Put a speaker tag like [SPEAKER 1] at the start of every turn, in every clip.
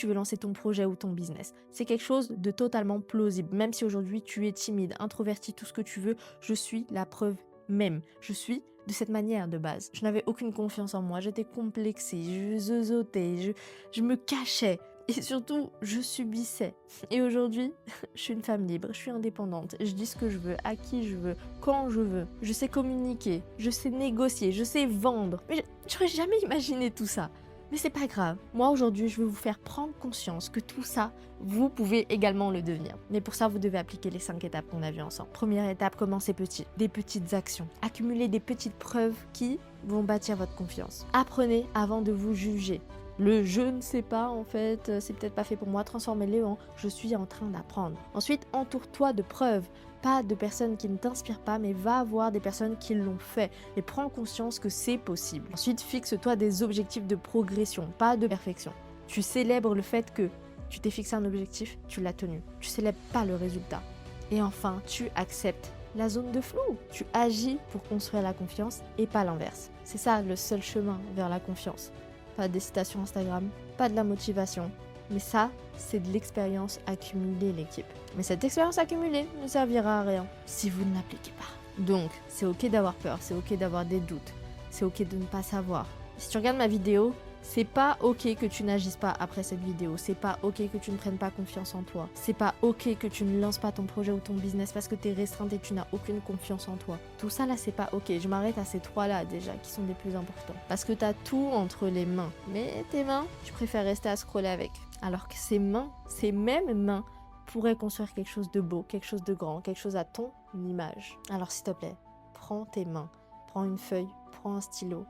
[SPEAKER 1] tu veux lancer ton projet ou ton business. C'est quelque chose de totalement plausible. Même si aujourd'hui tu es timide, introverti, tout ce que tu veux, je suis la preuve même. Je suis de cette manière de base. Je n'avais aucune confiance en moi, j'étais complexée, je zozotais, je me cachais. Et surtout, je subissais. Et aujourd'hui, je suis une femme libre, je suis indépendante, je dis ce que je veux, à qui je veux, quand je veux. Je sais communiquer, je sais négocier, je sais vendre. Mais j'aurais jamais imaginé tout ça. Mais c'est pas grave. Moi, aujourd'hui, je veux vous faire prendre conscience que tout ça, vous pouvez également le devenir. Mais pour ça, vous devez appliquer les 5 étapes qu'on a vues ensemble. Première étape, commencez petit. Des petites actions. Accumulez des petites preuves qui vont bâtir votre confiance. Apprenez avant de vous juger. Le je ne sais pas, en fait, c'est peut-être pas fait pour moi, transformez-le en je suis en train d'apprendre. Ensuite, entoure-toi de preuves, pas de personnes qui ne t'inspirent pas, mais va voir des personnes qui l'ont fait et prends conscience que c'est possible. Ensuite, fixe-toi des objectifs de progression, pas de perfection. Tu célèbres le fait que tu t'es fixé un objectif, tu l'as tenu. Tu célèbres pas le résultat. Et enfin, tu acceptes la zone de flou. Tu agis pour construire la confiance et pas l'inverse. C'est ça le seul chemin vers la confiance. Pas des citations Instagram, pas de la motivation. Mais ça, c'est de l'expérience accumulée, l'équipe. Mais cette expérience accumulée ne servira à rien si vous ne l'appliquez pas. Donc, c'est ok d'avoir peur, c'est ok d'avoir des doutes, c'est ok de ne pas savoir. Si tu regardes ma vidéo, c'est pas ok que tu n'agisses pas après cette vidéo, c'est pas ok que tu ne prennes pas confiance en toi, c'est pas ok que tu ne lances pas ton projet ou ton business parce que tu es restreinte et tu n'as aucune confiance en toi. Tout ça là, c'est pas ok. Je m'arrête à ces 3 là déjà qui sont les plus importants. Parce que tu as tout entre les mains. Mais tes mains, tu préfères rester à scroller avec. Alors que ces mains, ces mêmes mains, pourraient construire quelque chose de beau, quelque chose de grand, quelque chose à ton image. Alors s'il te plaît, prends tes mains, prends une feuille, prends un stylo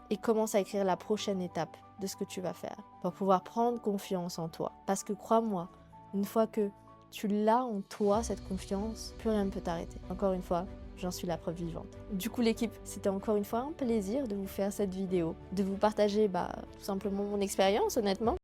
[SPEAKER 1] et commence à écrire la prochaine étape de ce que tu vas faire pour pouvoir prendre confiance en toi. Parce que crois-moi, une fois que tu l'as en toi, cette confiance, plus rien ne peut t'arrêter. Encore une fois, j'en suis la preuve vivante. Du coup l'équipe, c'était encore une fois un plaisir de vous faire cette vidéo, de vous partager tout simplement mon expérience honnêtement.